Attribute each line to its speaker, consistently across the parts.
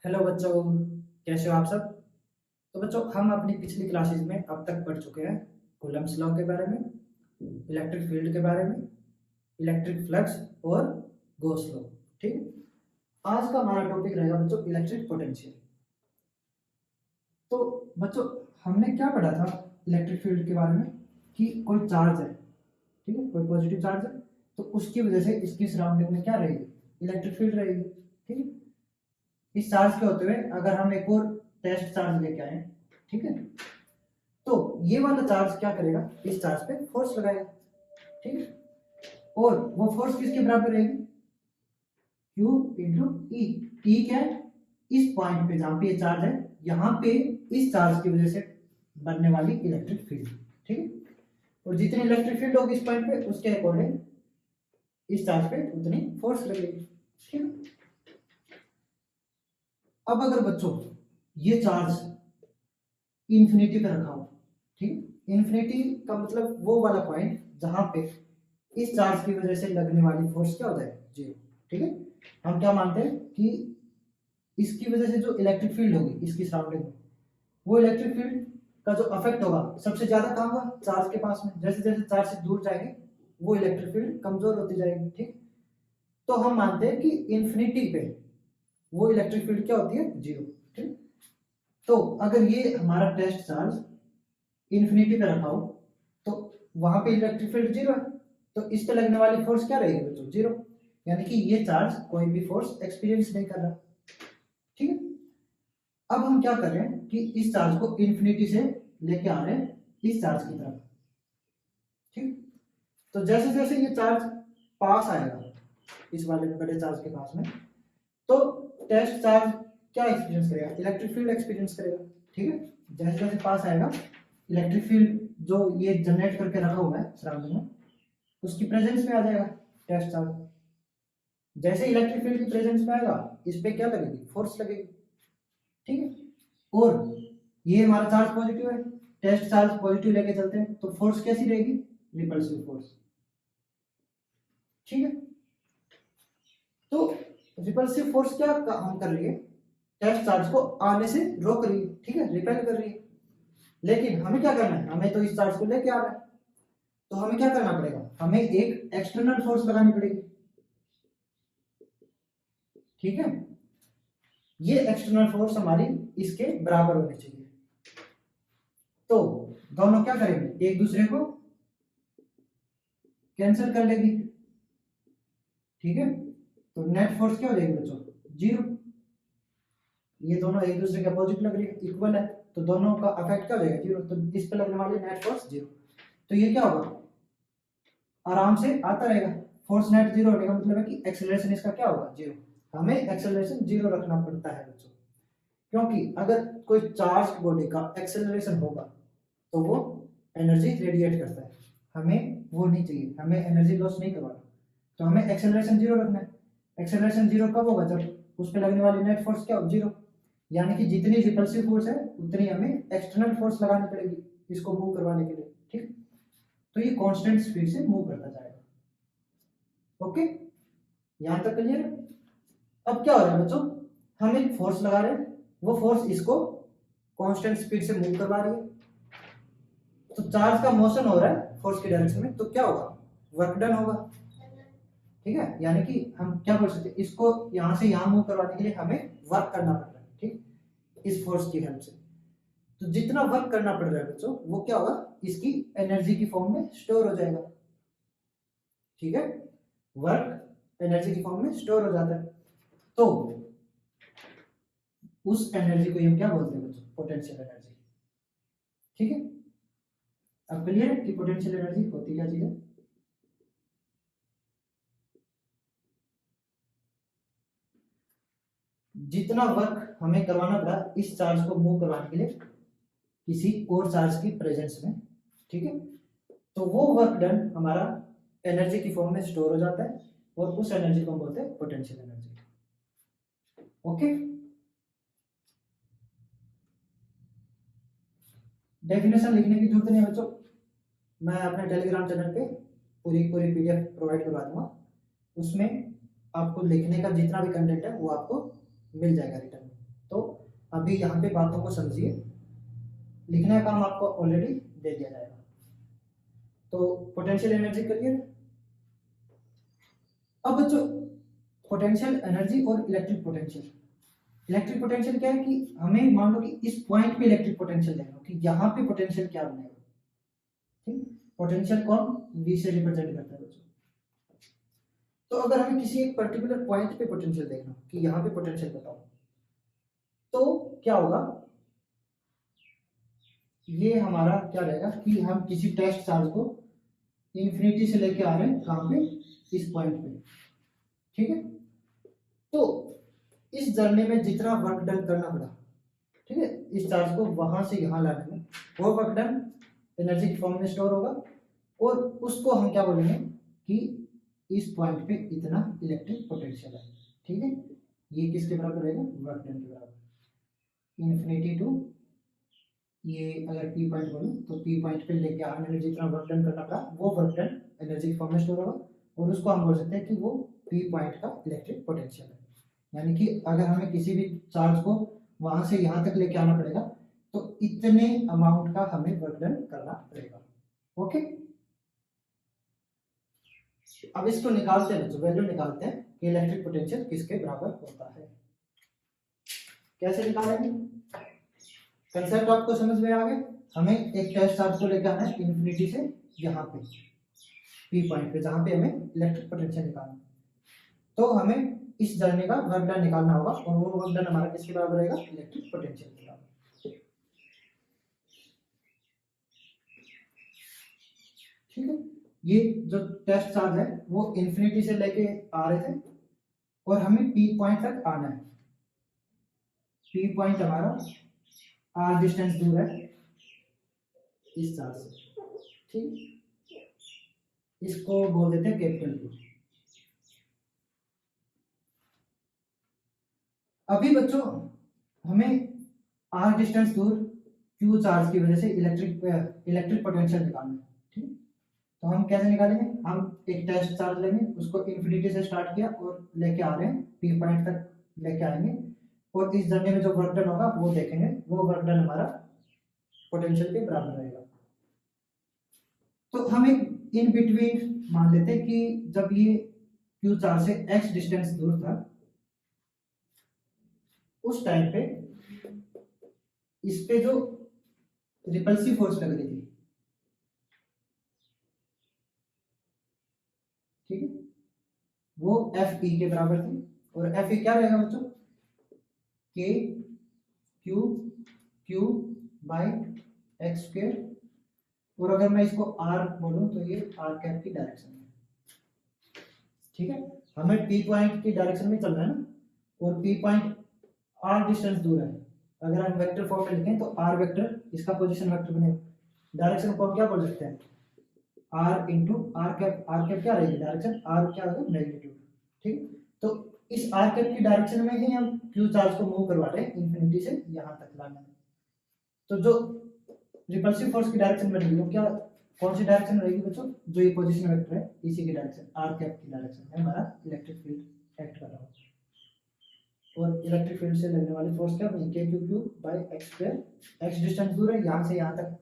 Speaker 1: Hello बच्चों, कैसे हो आप सब। तो बच्चों, हम अपनी पिछली क्लासेस में अब तक पढ़ चुके हैं कूलम्ब्स लॉ के बारे में, इलेक्ट्रिक फील्ड के बारे में, इलेक्ट्रिक फ्लक्स और गॉस लॉ। ठीक। आज का हमारा टॉपिक रहेगा बच्चों इलेक्ट्रिक पोटेंशियल। तो बच्चों, हमने क्या पढ़ा था इलेक्ट्रिक फील्ड के बारे में कि कोई चार्ज है, ठीक है, कोई पॉजिटिव चार्ज है, तो उसकी वजह से इसकी सराउंडिंग में क्या रहेगी, इलेक्ट्रिक फील्ड रहेगी। ठीक है। इस चार्ज के होते हुए अगर हम एक और टेस्ट चार्ज लेके आए, ठीक है, तो ये वाला चार्ज क्या करेगा, इस चार्ज पे फोर्स लगाएगा। ठीक है। और वो फोर्स किसके बराबर रहेगी, Q इंटू ई। ई क्या है, इस पॉइंट पे जहां पे ये चार्ज है, यहाँ पे इस चार्ज की वजह से बनने वाली इलेक्ट्रिक फील्ड। ठीक है। और जितनी इलेक्ट्रिक फील्ड होगी इस पॉइंट पे, उसके अकॉर्डिंग इस चार्ज पे उतनी फोर्स लगेगी। ठीक है। अब अगर बच्चों ये चार्ज इन्फिनिटी पे रखा हो, ठीक, इन्फिनिटी का मतलब वो वाला पॉइंट जहां पे इस चार्ज की वजह से लगने वाली फोर्स क्या हो जाए, जीरो। ठीक है। हम क्या मानते हैं कि इसकी वजह से जो इलेक्ट्रिक फील्ड होगी इसकी सराउंडिंग में, वो इलेक्ट्रिक फील्ड का जो अफेक्ट होगा सबसे ज्यादा कहाँ होगा, चार्ज के पास में। जैसे जैसे चार्ज से दूर जाएंगे वो इलेक्ट्रिक फील्ड कमजोर होती जाएगी। ठीक। तो हम मानते हैं कि इन्फिनिटी पे वो इलेक्ट्रिक फील्ड क्या होती है, जीरो। ठीक। तो अगर ये हमारा टेस्ट चार्ज इन्फिनिटी पे रखा हो तो वहां पे इलेक्ट्रिक फील्ड जीरो है, तो इस पे लगने वाली फोर्स क्या रहेगी बच्चों, जीरो। यानी कि ये चार्ज कोई भी फोर्स एक्सपीरियंस नहीं कर रहा। ठीक है। अब हम क्या कर रहे हैं कि इस चार्ज को इन्फिनिटी से लेके आ रहे हैं इस चार्ज की तरफ। ठीक। तो जैसे जैसे ये चार्ज पास आएगा इस वाले बड़े चार्ज के पास में, तो टेस्ट चार्ज क्या एक्सपीरियंस करेगा, इलेक्ट्रिक फील्ड एक्सपीरियंस करेगा। ठीक है। जैसे जैसे पास आएगा इलेक्ट्रिक फील्ड जो ये जनरेट करके रखा हुआ है सराउंडिंग में, उसकी प्रेजेंस में आ जाएगा टेस्ट चार्ज। जैसे इलेक्ट्रिक फील्ड की प्रेजेंस में आएगा इस पे क्या लगेगी, फोर्स लगेगी। ठीक है। और ये हमारा चार्ज पॉजिटिव है, टेस्ट चार्ज पॉजिटिव लेके चलते हैं तो फोर्स कैसी रहेगी, रिपल्सिव फोर्स। ठीक है। तो रिपल्सिव फोर्स क्या हम कर रही है, टेस्ट चार्ज को आने से रोक रही है। ठीक है, रिपेल कर रही है। लेकिन हमें क्या करना है, हमें तो इस चार्ज को लेके आना है, तो हमें क्या करना पड़ेगा, हमें एक एक्सटर्नल फोर्स लगानी पड़ेगी। ठीक है। ये एक्सटर्नल फोर्स हमारी इसके बराबर होनी चाहिए। तो दोनों क्या करेंगे, एक दूसरे को कैंसिल कर लेगी। ठीक है। तो नेट फोर्स क्या हो जाएगी बच्चों, जीरो। ये दोनों एक दूसरे के अपोजिट लग रही है, इक्वल है, तो दोनों का अफेक्ट क्या हो जाएगा, जीरो। तो इस पे लगने वाली नेट फोर्स जीरो। तो ये क्या होगा, आराम से आता रहेगा। फोर्स नेट जीरो होने का मतलब है कि एक्सेलरेशन इसका क्या होगा, जीरो। हमें एक्सेलरेशन जीरो रखना पड़ता है बच्चों, क्योंकि अगर कोई चार्ज बॉडी का एक्सेलरेशन होगा तो वो एनर्जी रेडिएट करता है, हमें वो नहीं चाहिए, हमें एनर्जी लॉस नहीं करवाना। तो हमें एक्सेलरेशन जीरो रखना है। एक्सेलरेशन जीरो कब होगा, जब उस पर लगने वाली नेट फोर्स क्या हो, जीरो। यानी कि जितनी रिपल्सिव फोर्स है उतनी हमें एक्सटर्नल फोर्स लगानी पड़ेगी इसको मूव करवाने के लिए। ठीक। तो ये कांस्टेंट स्पीड से मूव करता जाएगा। ओके, यहां तक क्लियर है। अब क्या हो रहा है बच्चों, हम एक फोर्स लगा रहे हैं, वो फोर्स इसको कांस्टेंट स्पीड से मूव करवा रही है। तो चार्ज का मोशन हो रहा है फोर्स की डायरेक्शन में, तो क्या होगा, वर्क डन होगा। ठीक है। यानी कि हम क्या बोल सकते हैं, इसको यहां से यहां मूव करवाने के लिए हमें वर्क करना पड़ रहा है। ठीक, इस फोर्स की हेल्प से। तो जितना वर्क करना पड़ रहा है बच्चों, वो क्या होगा, इसकी एनर्जी की फॉर्म में स्टोर हो जाएगा। ठीक है। वर्क एनर्जी की फॉर्म में स्टोर हो जाता है। तो उस एनर्जी को हम क्या बोलते हैं बच्चों, पोटेंशियल एनर्जी। ठीक है। अब क्लियर है कि पोटेंशियल एनर्जी होती क्या चीज है। जितना वर्क हमें करवाना पड़ा इस चार्ज को मूव करवाने के लिए किसी और चार्ज की प्रेजेंस में, ठीक है, तो वो वर्क डन हमारा एनर्जी की फॉर्म में स्टोर हो जाता है, और उस एनर्जी को हम बोलते हैं पोटेंशियल एनर्जी। ओके। डेफिनेशन लिखने की जरूरत नहीं है बच्चों, मैं अपने टेलीग्राम चैनल पे पूरी पूरी पीडीएफ प्रोवाइड करवा दूंगा, उसमें आपको लिखने का जितना भी कंटेंट है वो आपको मिल जाएगा रिटर्न में। अभी यहाँ पे बातों को समझिए, लिखने का काम आपको ऑलरेडी दे दिया जाएगा। तो पोटेंशियल एनर्जी क्लियर। अब बच्चों पोटेंशियल एनर्जी और इलेक्ट्रिक पोटेंशियल, इलेक्ट्रिक पोटेंशियल क्या है कि हमें मान लो कि इस पॉइंट पे इलेक्ट्रिक पोटेंशियल देखना कि यहाँ पे पोटेंशियल क्या बनेगा, ठीक। पोटेंशियल कौन V से रिप्रेजेंट करता है बच्चों। तो अगर हमें किसी एक पर्टिकुलर पॉइंट पे पोटेंशियल देखना कि यहाँ पे पोटेंशियल बताओ, तो क्या होगा, ये हमारा क्या रहेगा कि हम किसी टेस्ट चार्ज को इंफिनिटी से लेके आ रहे हैं कहाँ पे, इस पॉइंट पे, ठीक है। तो इस जर्नी में जितना वर्क डन करना पड़ा, ठीक है, इस चार्ज को वहां से यहाँ लाने में, वो वर्क डन एनर्जी की फॉर्म में स्टोर होगा, और उसको हम क्या बोलेंगे कि इस पॉइंट पे इतना इलेक्ट्रिक पोटेंशियल है, ठीक है। ये किसके बराबर रहेगा, वर्क डन के बराबर, इन्फिनिटी टू ये अगर पी पॉइंट बोलूँ तो पी पॉइंट पे लेके आने में जितना वर्क डन करना पड़ा वो वर्क डन एनर्जी की फॉर्म में स्टोर होगा, और उसको हम बोल सकते हैं कि वो पी पॉइंट का इलेक्ट्रिक पोटेंशियल है। यानी कि अगर हमें किसी भी चार्ज को वहां से यहाँ तक लेके आना पड़ेगा तो इतने अमाउंट का हमें वर्क डन करना पड़ेगा, ओके। अब इसको निकालते हैं, जो वैल्यू निकालते हैं कि इलेक्ट्रिक पोटेंशियल किसके बराबर होता है। कैसे निकालेंगे, कंसेप्ट आपको समझ में आ गया। हमें एक टेस्ट चार्ज को लेकर आना है इन्फिनिटी से यहाँ पे पी पॉइंट पे, जहाँ पे हमें इलेक्ट्रिक पोटेंशियल निकालना है, तो हमें इस जर्नी का वर्क डन निकालना होगा, और वो वर्क डन हमारा किसके बराबर रहेगा, इलेक्ट्रिक पोटेंशियल के बराबर, ठीक है। ये जो टेस्ट चार्ज है वो इन्फिनिटी से लेके आ रहे थे, और हमें पी पॉइंट तक आना है। पी पॉइंट हमारा आर डिस्टेंस दूर है इस चार्ज से, ठीक। इसको बोल देते हैं कैपिटल Q। अभी बच्चों हमें आर डिस्टेंस दूर Q चार्ज की वजह से इलेक्ट्रिक पोटेंशियल निकालना है, ठीक। तो हम कैसे निकालेंगे, हम एक टेस्ट चार्ज लेंगे, उसको इन्फिनिटी से स्टार्ट किया और लेके आ रहे हैं पी पॉइंट तक लेके आएंगे, और इस जर्नी में जो वर्क डन होगा वो देखेंगे, वो वर्क डन हमारा पोटेंशियल के बराबर रहेगा। तो हम एक इन बिटवीन मान लेते हैं कि जब ये Q चार्ज से x डिस्टेंस दूर था, उस टाइम पे इस पे जो रिपल्सिव फोर्स लग रही थी, ठीक है, वो Fe के बराबर थी। और Fe क्या रहेगा बच्चों, K Q Q by x square, और अगर मैं इसको R बोलूं तो ये R कैप की डायरेक्शन में, ठीक है। हमें P पॉइंट की डायरेक्शन में चलना है ना, और P पॉइंट R डिस्टेंस दूर है। अगर हम वेक्टर फॉर्म में लिखें तो R वेक्टर इसका पोजीशन वेक्टर बनेगा, डायरेक्शन को हम क्या बोल सकते हैं, R into R cap. R cap क्या रहेगी डायरेक्शन, R क्या होगा मैग्नीट्यूड, ठीक। तो इस आर कैप की डायरेक्शन में ही हम Q चार्ज को मूव करवा रहे हैं इन्फिनिटी से यहाँ तक लाने में। तो जो रिपल्सिव फोर्स की डायरेक्शन बनेगी वो क्या, कौन सी डायरेक्शन रहेगी बच्चों, जो ये पोजीशन वेक्टर है इसी की डायरेक्शन, आर कैप की डायरेक्शन में हमारा इलेक्ट्रिक फील्ड एक्ट कर रहा है, और इलेक्ट्रिक फील्ड से लगने वाली फोर्स क्या बनी, के Q by x square. X distance दूर है यहाँ से यहाँ तक,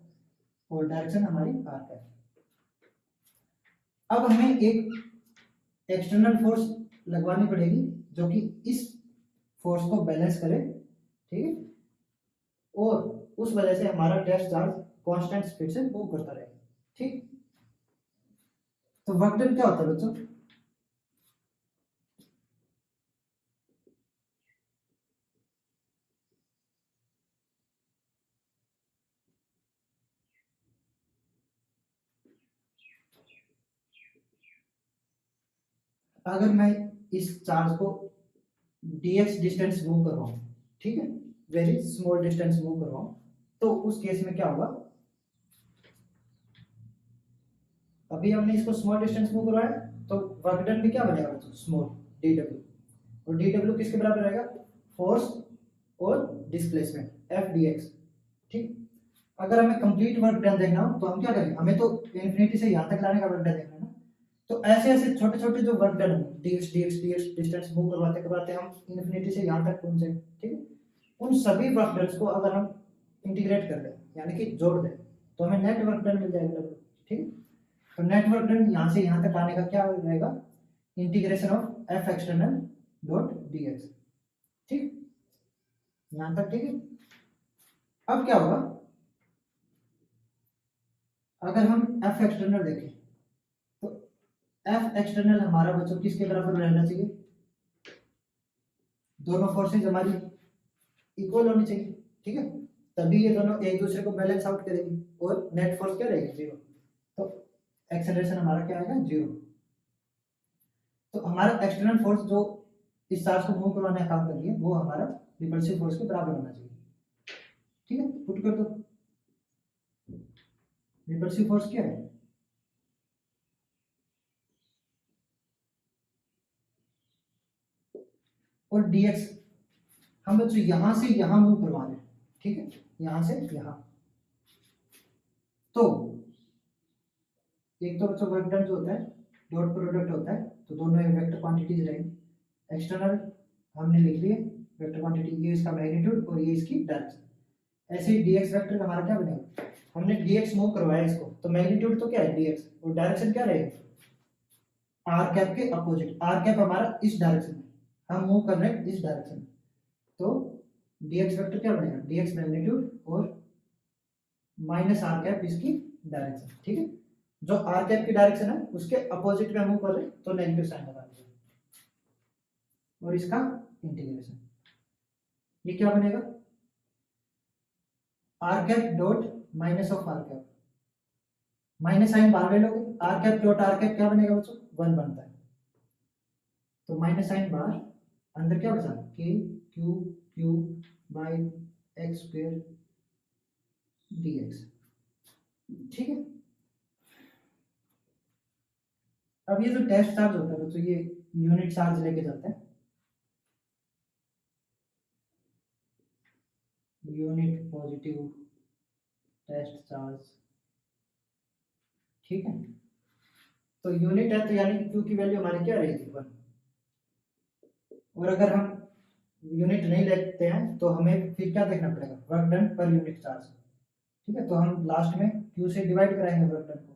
Speaker 1: और डायरेक्शन हमारी आर कैप। अब हमें एक एक्सटर्नल फोर्स लगवानी पड़ेगी जो कि इस फोर्स को बैलेंस करे, ठीक है, और उस वजह से हमारा टेस्ट चार्ज कांस्टेंट स्पीड से मूव करता रहेगा, ठीक। तो वर्क डन क्या होता है बच्चों, अगर मैं इस चार्ज को dx डिस्टेंस मूव कर रहा हूं, ठीक है, वेरी स्मॉल डिस्टेंस मूव कर रहा हूं, तो उस केस में क्या होगा, अभी हमने इसको स्मॉल डिस्टेंस मूव करवाया तो वर्क डन भी क्या बनेगा बच्चों, स्मॉल dw, और dw किसके बराबर रहेगा, फोर्स और डिस्प्लेसमेंट f dx, ठीक। अगर हमें कंप्लीट वर्क डन देखना हो तो हम क्या करेंगे, हमें तो इन्फिनिटी से यहाँ तक लाने का वर्क डन देखना है ना, तो ऐसे ऐसे छोटे छोटे जो work done dx dx dx distance move करवाते करवाते हम इन्फिनिटी से यहाँ तक पहुंचे, ठीक है। उन सभी वर्क डन को अगर हम इंटीग्रेट कर दें यानी कि जोड़ दें तो हमें नेट वर्क डन मिल जाएगा W, ठीक है। तो नेट वर्क डन यहाँ से यहाँ तक आने का क्या रहेगा, integration of F external dot D x, ठीक, यहाँ तक ठीक है। अब क्या होगा, अगर हम एफ एक्सटर्नल देखें तो एफ एक्सटर्नल हमारा बच्चों किसके बराबर रहना चाहिए, दोनों फोर्सेज हमारी इक्वल होनी चाहिए, ठीक है, तभी ये दोनों एक दूसरे को बैलेंस आउट करेगी और नेट फोर्स क्या रहेगी, जीरो। तो एक्सेलरेशन हमारा क्या आएगा, जीरो। तो हमारा एक्सटर्नल फोर्स जो इस चार्ज को मूव करवाने का काम कर रही है वो हमारा रिपल्सिव फोर्स के बराबर होना चाहिए, ठीक है। पुट कर दो, रिपल्सिव फोर्स क्या है, और dx हम बच्चों यहां से यहां मूव करवा रहे हैं, ठीक है, यहां से यहां। तो एक तो बच्चों वर्क डन जो होता है डॉट प्रोडक्ट होता है, तो दोनों वेक्टर क्वांटिटीज रहेंगी। एक्सटर्नल हमने लिख लिए वेक्टर क्वांटिटी, ये इसका मैग्नीट्यूड और ये इसकी डायरेक्शन। ऐसे ही dx वेक्टर हमारा क्या बनेगा, हमने dx मूव करवाया इसको, तो मैग्नीट्यूड तो क्या है dx और डायरेक्शन क्या रहेगा, आर कैप के अपोजिट। आर कैप हमारा इस डायरेक्शन में, हम मूव कर रहे हैं इस डायरेक्शन में, तो dx वेक्टर क्या बनेगा, dx मैग्नीट्यूड और माइनस आर कैप इसकी डायरेक्शन, ठीक है। जो आर कैप की डायरेक्शन है उसके अपोजिट में मूव कर रहे हैं तो नेगेटिव साइन लगा दिया, और इसका इंटीग्रेशन ये क्या बनेगा, R cap dot minus of R cap, minus sign बाहर ले लोगे, R cap dot R cap क्या बनेगा बच्चों, 1 बनता है, तो माइनस साइन बाहर, अंदर क्या बचा, के Q Q by x square dx, ठीक है। अब ये जो टेस्ट चार्ज होता है बच्चों ये यूनिट चार्ज लेके जाता है, यूनिट पॉजिटिव टेस्ट चार्ज, ठीक है। तो यूनिट है तो यानी कि क्यू की वैल्यू हमारी क्या रहेगी 1, और अगर हम यूनिट नहीं लेते हैं तो हमें फिर क्या देखना पड़ेगा, वर्क डन पर यूनिट चार्ज, ठीक है। तो हम लास्ट में क्यू से डिवाइड कराएंगे वर्क डन को,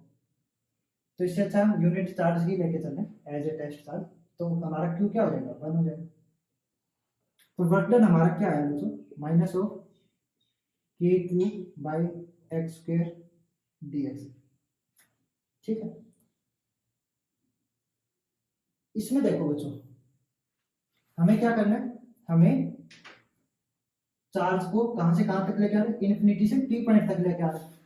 Speaker 1: तो इससे अच्छा हम यूनिट चार्ज ही लेके चलें एज ए टेस्ट चार्ज, तो हमारा क्यू क्या हो जाएगा 1 हो जाएगा। तो वर्क डन हमारा क्या है दोस्तों, माइनस ऑफ के Q by x square dx, ठीक है। इसमें देखो बच्चों हमें क्या करना है, हमें चार्ज को कहां से कहां तक लेके आ रहे हैं, इन्फिनिटी से पी पॉइंट तक लेके आ रहे हैं,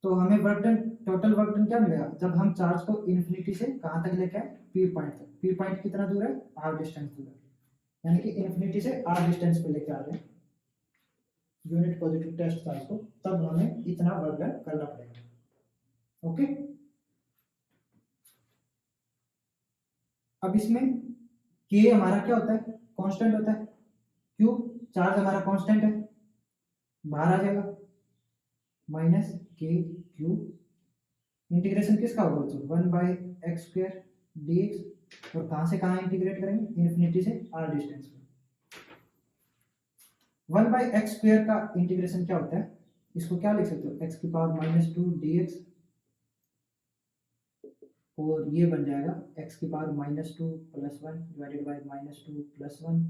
Speaker 1: तो हमें work done, total work done क्या मिलेगा, जब हम चार्ज को इन्फिनिटी से कहां तक लेके आए, पी पॉइंट तक। पी पॉइंट कितना दूर है, आर डिस्टेंस दूर है, यानी कि इन्फिनिटी से आर डिस्टेंस पे लेके आ रहे हैं यूनिट पॉजिटिव टेस्ट चार्ज को, तब हमें इतना वर्क डन करना पड़ेगा, ओके। अब इसमें के हमारा क्या होता है, कांस्टेंट होता है, क्यू चार्ज हमारा कांस्टेंट है, बाहर आ जाएगा माइनस के क्यू, इंटीग्रेशन किसका होगा बच्चों, 1 बाई एक्स स्क्वायर dx, और कहां से कहां इंटीग्रेट करेंगे, इन्फिनिटी से आर डिस्टेंस पे। 1 बाई एक्स स्क्वायर का इंटीग्रेशन क्या होता है, इसको क्या लिख सकते हो, एक्स की पावर -2 dx, और ये बन जाएगा x की पावर -2 + 1 डिवाइडेड बाई -2 + 1,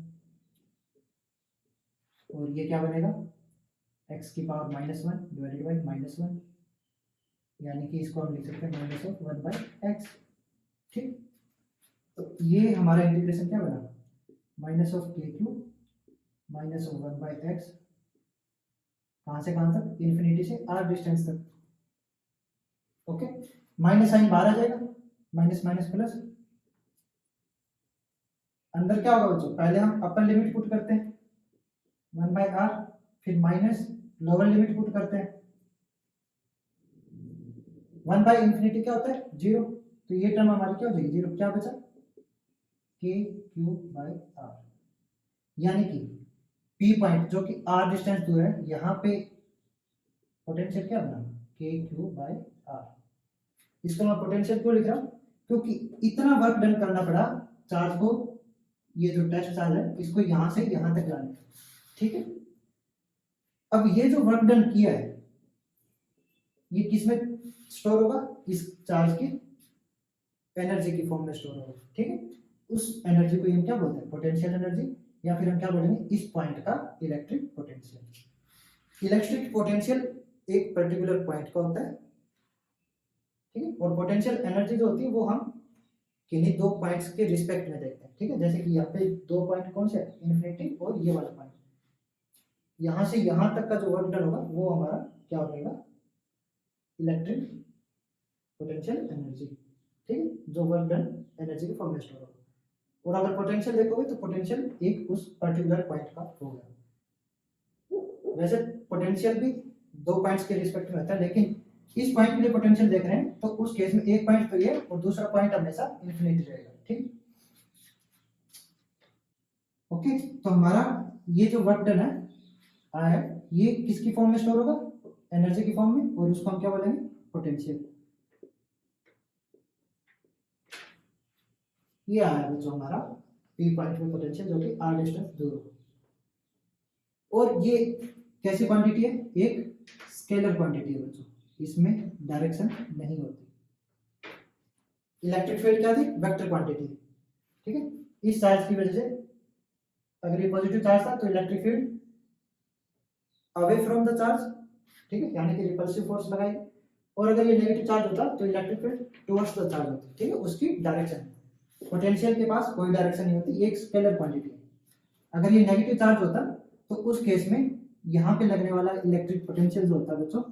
Speaker 1: और ये क्या बनेगा x की पावर -1 डिवाइडेड बाई -1, यानी कि इसको हम लिख सकते हैं माइनस ऑफ 1 बाई एक्स, ठीक। तो ये हमारा इंटीग्रेशन क्या बना, माइनस ऑफ के Q minus of 1 by x, कहां से कहां तक, इन्फिनिटी से आर डिस्टेंस तक, ओके। माइनस साइन बाहर आ जाएगा, माइनस माइनस प्लस, अंदर क्या होगा बच्चों, पहले हम अपर लिमिट पुट करते हैं 1 बाई आर, फिर माइनस लोअर लिमिट पुट करते हैं 1 बाई इंफिनिटी क्या होता है 0, तो ये टर्म हमारी क्या हो जाएगी 0, क्या बचा के क्यू बाई आर, यानी कि पी पॉइंट जो कि आर डिस्टेंस दूर है, यहाँ पे पोटेंशियल क्या बना के क्यू बाई आर। इसको मैं पोटेंशियल क्यों लिख रहा हूँ, क्योंकि इतना वर्क डन करना पड़ा चार्ज को ये जो टेस्ट चार्ज है इसको यहाँ से यहाँ तक लाना है, ठीक है। अब ये जो वर्क डन किया है ये किस में स्टोर होगा, इस चार्ज की एनर्जी की फॉर्म में स्टोर होगा, ठीक है। उस एनर्जी को हम क्या बोलते हैं, पोटेंशियल एनर्जी, या फिर हम क्या बोलेंगे, इस पॉइंट का इलेक्ट्रिक पोटेंशियल। इलेक्ट्रिक पोटेंशियल एक पर्टिकुलर पॉइंट का होता है, ठीक है। और पोटेंशियल एनर्जी जो होती है वो हम किन्हीं दो पॉइंट्स के रिस्पेक्ट में देखते हैं, ठीक है। जैसे कि यहाँ पे दो पॉइंट कौन से, इन्फिनिटी और ये वाला पॉइंट। यहाँ से यहाँ तक का जो वर्क डन होगा वो हमारा क्या बनेगा, इलेक्ट्रिक पोटेंशियल एनर्जी, ठीक है, जो वर्क डन एनर्जी के फॉर्म में स्टोर होगा। और अगर पोटेंशियल देखोगे तो पोटेंशियल एक उस पर्टिकुलर पॉइंट का होगा। वैसे पोटेंशियल भी दो पॉइंट्स के रिस्पेक्ट में होता है, लेकिन इस पॉइंट के लिए पोटेंशियल देख रहे हैं तो उस केस में एक पॉइंट तो ये और दूसरा पॉइंट हमेशा इन्फिनिटी रहेगा, ठीक। ओके, तो हमारा ये जो वर्क डन है आया ये किसकी फॉर्म में स्टोर होगा, एनर्जी की फॉर्म में, और उसको हम क्या बोलेंगे, पोटेंशियल। ये आया बच्चों हमारा पी पॉइंट में पोटेंशियल जो कि आर डिस्टेंस दूर हो। और ये कैसी क्वांटिटी है, एक स्केलर क्वांटिटी है बच्चों, इसमें डायरेक्शन नहीं होती। इलेक्ट्रिक फील्ड क्या थी, वेक्टर क्वांटिटी, ठीक है। इस चार्ज की वजह से अगर ये पॉजिटिव चार्ज था तो electric field away from the charge, ठीक है, यानी कि रिपल्सिव फोर्स लगाई। और अगर ये नेगेटिव चार्ज होता तो electric field towards the charge होती, ठीक है, उसकी डायरेक्शन। पोटेंशियल के पास कोई डायरेक्शन नहीं होती, ये एक स्केलर क्वांटिटी है। अगर ये नेगेटिव चार्ज होता तो उस केस में यहाँ पे लगने वाला इलेक्ट्रिक पोटेंशियल जो होता है बच्चों,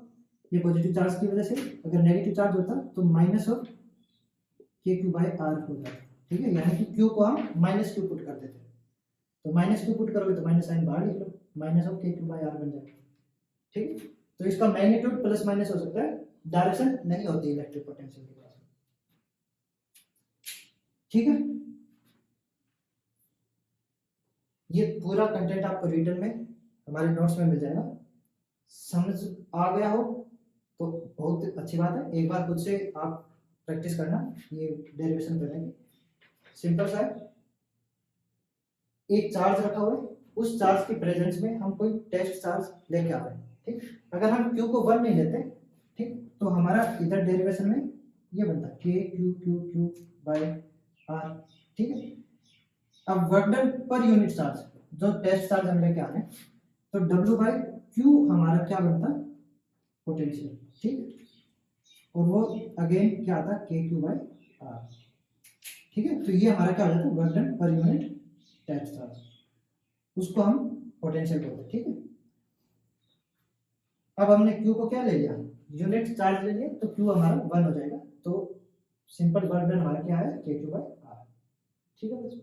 Speaker 1: ये पॉजिटिव चार्ज की वजह से अगर नेगेटिव चार्ज होता तो माइनस ऑफ के क्यू बाई आर होता, ठीक है, यानी कि क्यू को हम माइनस क्यू पुट कर देते। तो माइनस क्यू पुट करोगे तो माइनस साइन बाहर लिख लो, माइनस ऑफ के क्यू बाई आर बन जाएगा, ठीक है। तो इसका मैग्नीट्यूड प्लस माइनस हो सकता है, डायरेक्शन नहीं होती इलेक्ट्रिक पोटेंशियल के पास, ठीक है। ये पूरा कंटेंट आपको रिटर्न में हमारे नोट्स में मिल जाएगा। समझ आ गया हो तो बहुत अच्छी बात है, एक बार खुद से आप प्रैक्टिस करना ये डेरिवेशन करने की। सिंपल सा है, एक चार्ज रखा हुआ है, उस चार्ज की प्रेजेंस में हम कोई टेस्ट चार्ज लेके आ रहे हैं, ठीक। अगर हम क्यू को 1 नहीं लेते, ठीक, तो हमारा इधर डेरिवेशन में ये बनता है K Q Q Q by R, ठीक है। अब वर्क डन पर यूनिट चार्ज जो टेस्ट चार्ज हम लेके आ रहे हैं, तो W बाई क्यू हमारा क्या बनता है, पोटेंशियल, ठीक। और वो अगेन क्या आता है, के क्यू बाई आर, ठीक है। तो ये हमारा क्या हो जाता है, वर्क डन पर यूनिट टेस्ट चार्ज, उसको हम पोटेंशियल बोलते हैं, ठीक है। अब हमने क्यू को क्या ले लिया, यूनिट चार्ज ले लिया, तो क्यू हमारा 1 हो जाएगा। तो सिंपल वर्क डन हमारा क्या है, के क्यू बाई आर, ठीक है बच्चों।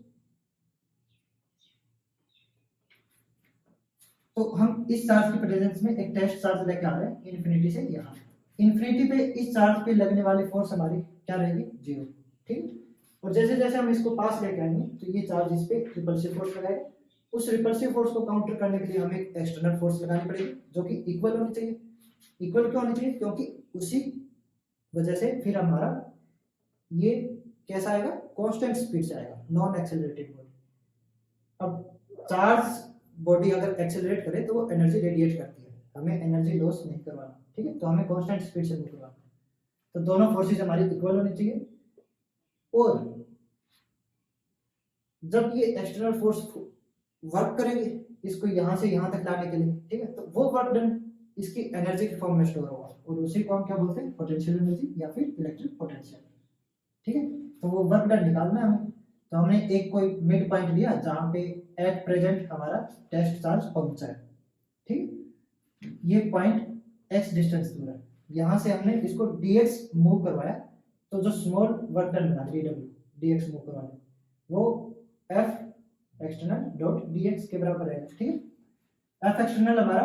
Speaker 1: तो हम इस चार्ज की प्रेजेंस में एक टेस्ट चार्ज लेके आ रहे हैं इन्फिनिटी से यहाँ। इन्फिनिटी पे इस चार्ज पे लगने वाली फोर्स हमारी क्या रहेगी, 0, ठीक। और जैसे जैसे हम इसको पास लेके आएंगे तो ये चार्ज इस पे रिपल्सिव फोर्स लगाएगा। उस रिपल्सिव फोर्स को काउंटर करने के लिए हमें एक एक्सटर्नल फोर्स लगानी पड़ेगी जो कि इक्वल होनी चाहिए। इक्वल क्यों होनी चाहिए, क्योंकि उसी वजह से फिर हमारा ये कैसा आएगा, कांस्टेंट स्पीड से आएगा, नॉन एक्सेलरेटेड बॉडी। अब चार्ज बॉडी अगर एक्सेलरेट करे तो वो एनर्जी रेडिएट करती है, हमें एनर्जी लॉस नहीं करवाना, ठीक है। तो हमें कांस्टेंट स्पीड से मूव करवाना, तो दोनों फोर्सेस हमारी इक्वल होनी चाहिए। और जब ये एक्सटर्नल फोर्स वर्क करेंगे इसको यहाँ से यहाँ तक लाने के लिए, ठीक है, तो वो वर्क डन इसकी एनर्जी के फॉर्म में स्टोर होगा, और उसी को हम क्या बोलते हैं, पोटेंशियल एनर्जी या फिर इलेक्ट्रिक पोटेंशियल, ठीक है। तो वो वर्क डन निकालना है हमें। तो हमने एक कोई मिड पॉइंट लिया जहाँ पे एट प्रेजेंट हमारा टेस्ट चार्ज पहुंचा है, ठीक। ये पॉइंट x डिस्टेंस दूर है, यहाँ से हमने इसको dx मूव करवाया, तो जो स्मॉल वर्क डन बना dw dx मूव करवाने वो f एक्सटर्नल डॉट dx के बराबर रहेगा, ठीक है। f एक्सटर्नल हमारा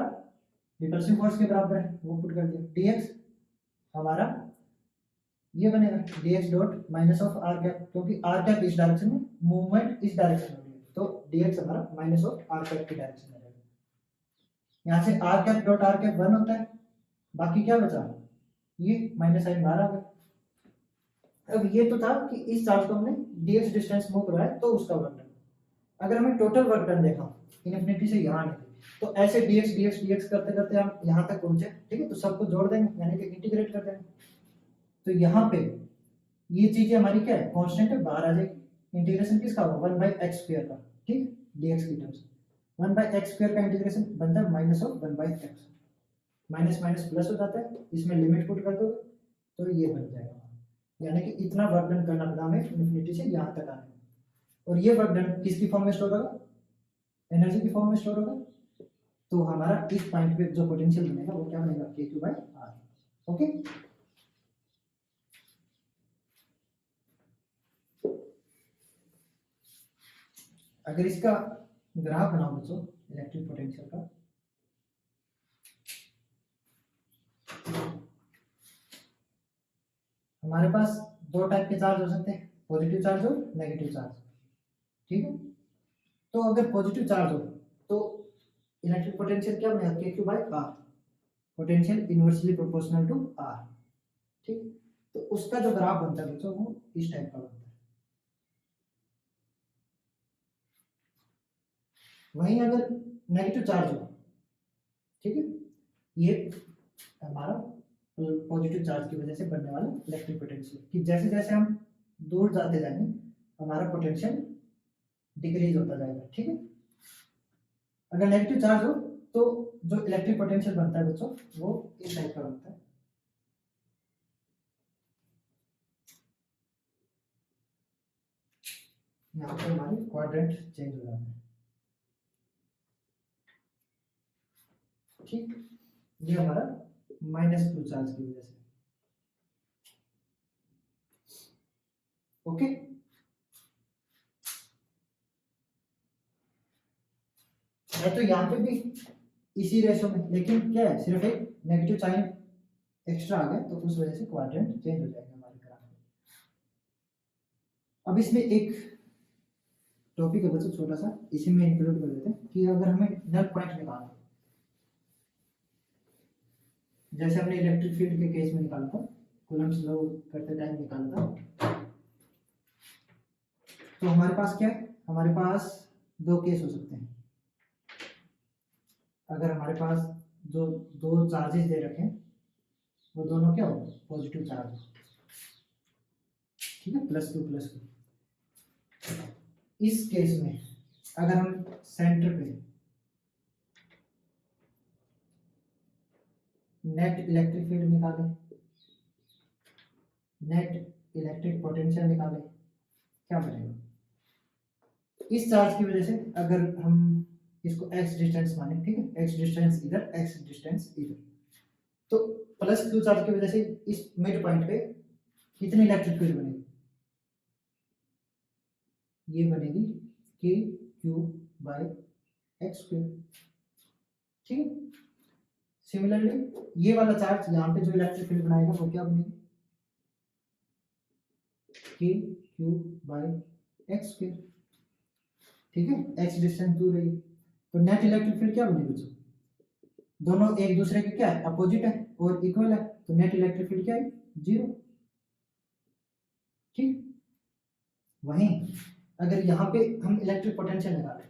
Speaker 1: रिपल्सिव फोर्स के बराबर है, वो पुट कर दिया। dx हमारा ये बनेगा dx dot minus of r cap, क्योंकि r कैप इस डायरेक्शन में, मूवमेंट इस डायरेक्शन में, तो dx हमारा माइनस ऑफ r कैप की डायरेक्शन में रहेगा। यहाँ से r cap dot r cap 1 होता है, बाकी क्या बचा, ये माइनस साइन बाहर आ गया। अब ये तो था कि इस चार्ज को हमने dx डिस्टेंस मूव करवाया तो उसका वर्क डन, अगर हमें टोटल वर्क डन देखा इन्फिनिटी से यहाँ आने के, तो ऐसे dx करते करते हम यहाँ तक पहुंचे, ठीक है, तो सबको जोड़ देंगे यानी कि इंटीग्रेट कर देंगे। तो यहाँ पे ये चीजें हमारी क्या है, कांस्टेंट है, बाहर आ जाएगी। इंटीग्रेशन किसका होगा, 1/x² का, ठीक है, dx की टर्म्स 1/x² का इंटीग्रेशन बनता है minus of 1/x, minus minus plus हो जाता है, इसमें लिमिट पुट कर दोगे तो ये बन जाएगा। यानी कि इतना वर्क डन करना पड़ा हमें इन्फिनिटी से यहाँ तक आने में। और ये वर्क डन किसकी फॉर्म में स्टोर होगा, एनर्जी की फॉर्म में स्टोर होगा। तो हमारा इस पॉइंट पे जो पोटेंशियल बनेगा वो क्या बनेगा, KQ/R। ओके, अगर इसका ग्राफ बनाओ बच्चों इलेक्ट्रिक पोटेंशियल का, हमारे पास दो टाइप के चार्ज हो सकते हैं, पॉजिटिव चार्ज और नेगेटिव चार्ज, ठीक है। तो अगर पॉजिटिव चार्ज हो तो इलेक्ट्रिक पोटेंशियल क्या बनेगा, KQ/R, potential inversely proportional to R, ठीक। तो उसका जो ग्राफ बनता है बच्चों वो इस टाइप का बनता है। वहीं अगर नेगेटिव चार्ज हो, ठीक है, ये हमारा पॉजिटिव चार्ज की वजह से बनने वाला इलेक्ट्रिक पोटेंशियल, कि जैसे जैसे हम दूर जाते जाएंगे हमारा पोटेंशियल डिक्रीज होता जाएगा, ठीक है। अगर नेगेटिव चार्ज हो तो जो इलेक्ट्रिक पोटेंशियल बनता है बच्चों वो इस टाइप का बनता है। यहाँ पे हमारी क्वाड्रेंट चेंज हो जाता है, ठीक। ये हमारा -2 चार्ज की वजह से, ओके। है तो यहाँ पे भी इसी रेशो में, लेकिन क्या है, सिर्फ एक नेगेटिव साइन एक्स्ट्रा आ गया तो उस वजह से क्वाड्रेंट चेंज हो जाएगा हमारे ग्राफ में। अब इसमें एक टॉपिक है बच्चों छोटा सा, इसी में इंक्लूड कर देते हैं कि अगर हमें नल पॉइंट निकालना, जैसे हमने इलेक्ट्रिक फील्ड के केस में निकाला था, कूलम्ब्स लॉ करते टाइम निकाला था, तो हमारे पास क्या है, हमारे पास दो केस हो सकते हैं। अगर हमारे पास जो दो चार्जेस दे रखे हैं वो दोनों क्या हो, पॉजिटिव चार्ज, ठीक है, +2 इस केस में अगर हम सेंटर पे नेट इलेक्ट्रिक फील्ड निकालें, नेट इलेक्ट्रिक पोटेंशियल निकालें, क्या बनेगा, इस चार्ज की वजह से अगर हम इसको x डिस्टेंस माने, ठीक है, x डिस्टेंस इधर, x डिस्टेंस इधर, तो +2 चार्ज की वजह से इस मिड पॉइंट पे कितनी इलेक्ट्रिक फील्ड बनेगी, ये बनेगी KQ/x², ठीक है। सिमिलरली ये वाला चार्ज यहाँ पे जो इलेक्ट्रिक फील्ड बनाएगा वो क्या बनेगी, KQ/x², ठीक है, x डिस्टेंस दूर रही, तो नेट इलेक्ट्रिक फील्ड क्या बनेगी बच्चों, दोनों एक दूसरे के क्या है, अपोजिट है और इक्वल है, तो नेट इलेक्ट्रिक फील्ड क्या है, 0, ठीक। वहीं अगर यहाँ पे हम इलेक्ट्रिक पोटेंशियल निकालें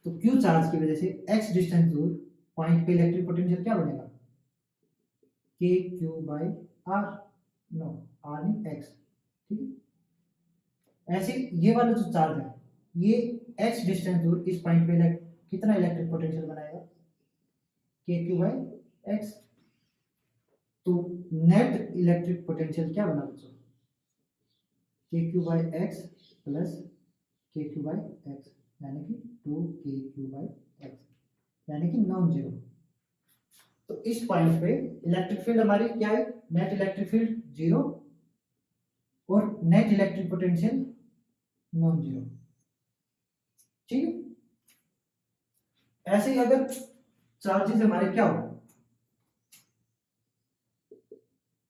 Speaker 1: तो Q चार्ज की वजह से x डिस्टेंस दूर पॉइंट पे इलेक्ट्रिक पोटेंशियल क्या बनेगा, KQ/R, नो R नहीं x, ठीक है। ऐसे ये वाला जो चार्ज है ये x डिस्टेंस दूर इस पॉइंट पे कितना इलेक्ट्रिक पोटेंशियल बनाएगा, KQ/x। तो नेट इलेक्ट्रिक पोटेंशियल क्या बना बच्चों, KQ/x प्लस KQ/x, यानी कि 2KQ/x, यानी कि नॉन जीरो। तो इस पॉइंट पे इलेक्ट्रिक फील्ड हमारी क्या है, नेट इलेक्ट्रिक फील्ड 0 और net electric potential non zero, ठीक है। ऐसे ही अगर चार्जेस हमारे क्या हो,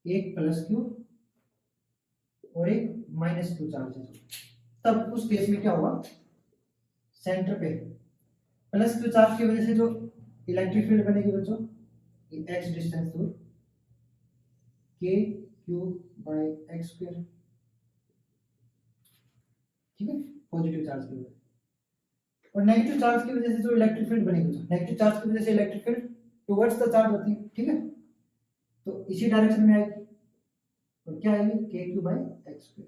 Speaker 1: एक +Q और एक -2 चार्जेस, तब उस केस में क्या होगा, सेंटर पे +Q चार्ज की वजह से जो इलेक्ट्रिक फील्ड बनेगी बच्चों, x डिस्टेंस दूर KQ/x², ठीक है, पॉजिटिव चार्ज की वजह से। और नेगेटिव चार्ज की वजह से जो इलेक्ट्रिक फील्ड बनेगी, नेगेटिव चार्ज की वजह से electric field towards the charge होती है, ठीक है, तो इसी डायरेक्शन में आएगी और क्या आएगी KQ/x²।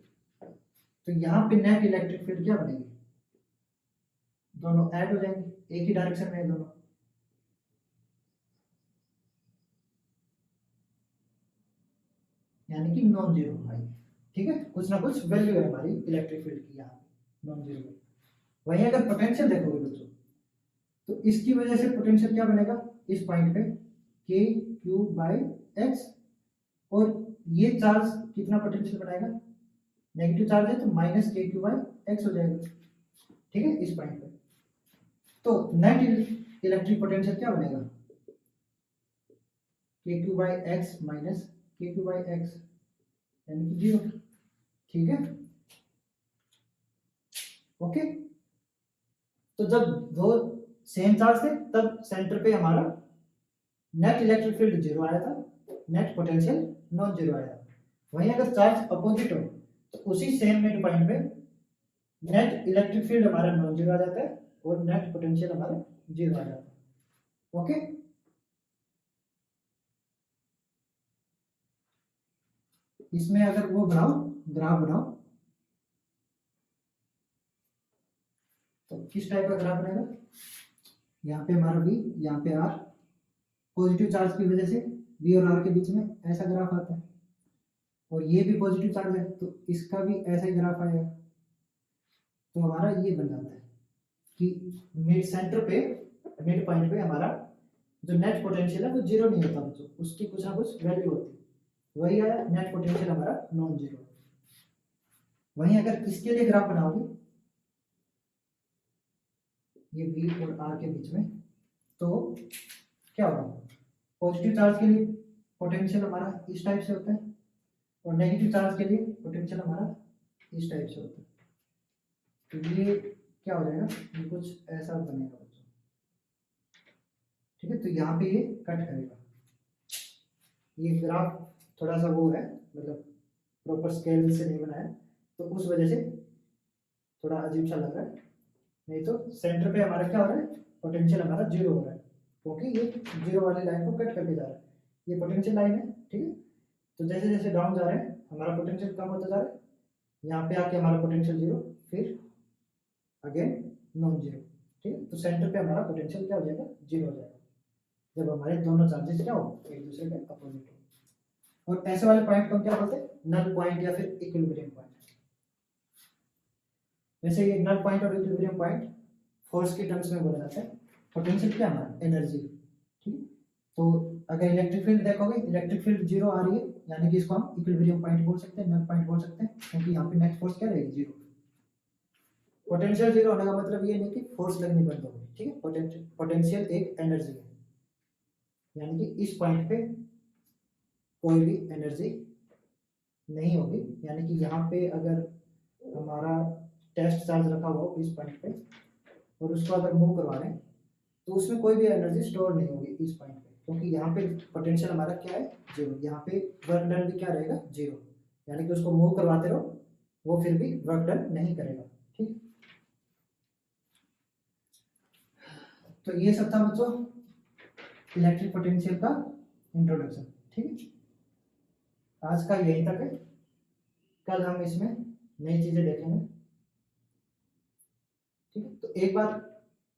Speaker 1: तो यहाँ पे नेट इलेक्ट्रिक फील्ड क्या बनेगी, दोनों ऐड हो जाएंगे, एक ही डायरेक्शन में है दोनों, यानी कि नॉन जीरो आएगी, ठीक है, कुछ ना कुछ वैल्यू है हमारी इलेक्ट्रिक फील्ड की यहाँ पे नॉन जीरो। वहीं अगर पोटेंशियल देखोगे बच्चों, तो इसकी वजह से पोटेंशियल क्या बनेगा इस पॉइंट पे KQ/x, और ये चार्ज कितना पोटेंशियल बनाएगा, नेगेटिव चार्ज है तो -KQ/x हो जाएगा, ठीक है, इस पॉइंट पे। तो नेट इलेक्ट्रिक पोटेंशियल क्या बनेगा KQ/x माइनस KQ/x, यानी कि 0, ठीक है, ओके। तो जब दो सेम चार्ज थे तब सेंटर पे हमारा नेट इलेक्ट्रिक फील्ड 0 आया था, नेट पोटेंशियल नॉन जीरो आया था। वहीं अगर चार्ज अपोजिट हो तो उसी सेम मिड पॉइंट पे नेट इलेक्ट्रिक फील्ड हमारा नॉन जीरो आ जाता है और नेट पोटेंशियल हमारा 0 आ जाता है, ओके। इसमें अगर वो बनाओ, ग्राफ बनाओ, तो किस टाइप का ग्राफ बनेगा, यहाँ पे हमारा V, यहाँ पे R, पॉजिटिव चार्ज की वजह से V और R के बीच में ऐसा ग्राफ आता है, और ये भी पॉजिटिव चार्ज है तो इसका भी ऐसा ही ग्राफ आएगा। तो हमारा ये बन जाता है कि मिड सेंटर पे, मिड पॉइंट पे हमारा जो नेट पोटेंशियल है वो 0 नहीं होता बच्चों, उसकी कुछ ना कुछ वैल्यू होती है, वही आया नेट पोटेंशियल हमारा नॉन जीरो। वहीं अगर इसके लिए ग्राफ बनाओगे ये V और R के बीच में, तो क्या होगा, पॉजिटिव चार्ज के लिए पोटेंशियल हमारा इस टाइप से होता है और नेगेटिव चार्ज के लिए पोटेंशियल हमारा इस टाइप से होता है। तो ये क्या हो जाएगा, ये कुछ ऐसा बनेगा बच्चों, ठीक है। तो यहाँ पे ये कट करेगा, ये ग्राफ थोड़ा सा वो है, मतलब प्रॉपर स्केल से नहीं बनाया तो उस वजह से थोड़ा अजीब सा लग रहा है, नहीं तो सेंटर पे हमारा क्या हो रहा है, पोटेंशियल हमारा 0 हो रहा है, क्योंकि ये 0 वाली लाइन को कट करके जा रहा है, ये पोटेंशियल लाइन है, ठीक है। तो जैसे जैसे डाउन जा रहे हैं हमारा पोटेंशियल कम होता जा रहा है, यहाँ पे आके हमारा पोटेंशियल 0, फिर अगेन नॉन जीरो, ठीक है। तो सेंटर पे हमारा पोटेंशियल क्या हो जाएगा, 0 हो जाएगा, जब हमारे दोनों चार्जेस क्या हो, एक दूसरे के अपोजिट हो। और ऐसे वाले पॉइंट को हम क्या बोलते हैं, नल पॉइंट या फिर इक्विलिब्रियम पॉइंट। वैसे ये नल पॉइंट और इक्विलिब्रियम पॉइंट फोर्स के टर्म्स में बोला जाता है, पोटेंशियल क्या हमारा एनर्जी, ठीक। तो अगर इलेक्ट्रिक फील्ड देखोगे, इलेक्ट्रिक फील्ड 0 आ रही है, यानी कि इसको हम इक्विलिब्रियम पॉइंट बोल सकते हैं, नल पॉइंट बोल सकते हैं, क्योंकि यहाँ पे नेट फोर्स क्या रहेगी, 0। पोटेंशियल 0 होने का मतलब ये नहीं कि फोर्स लगनी बंद होगी, ठीक है। पोटेंशियल एक एनर्जी है, यानी कि इस पॉइंट पे कोई भी एनर्जी नहीं होगी, यानी कि यहाँ पे अगर हमारा टेस्ट चार्ज रखा हुआ हो इस पॉइंट पे और उसको अगर मूव करवा रहे हैं तो उसमें कोई भी एनर्जी स्टोर नहीं होगी इस पॉइंट पे, क्योंकि यहाँ पे पोटेंशियल हमारा क्या है, 0, यहाँ पे वर्क डन भी क्या रहेगा, 0, यानी कि उसको मूव करवाते रहो वो फिर भी वर्क डन नहीं करेगा, ठीक। तो ये सब था बच्चों इलेक्ट्रिक पोटेंशियल का इंट्रोडक्शन, ठीक है। आज का यही तक है, कल हम इसमें नई चीजें देखेंगे, ठीक है। तो एक बार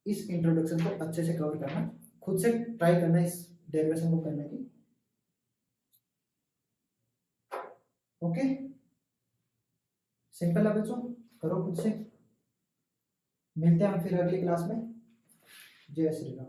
Speaker 1: इस इंट्रोडक्शन को अच्छे से कवर करना, खुद से ट्राई करना इस डेरिवेशन को करने की, ओके। सिंपल है बच्चों, करो खुद से। मिलते हैं हम फिर अगली क्लास में। जय श्री राम।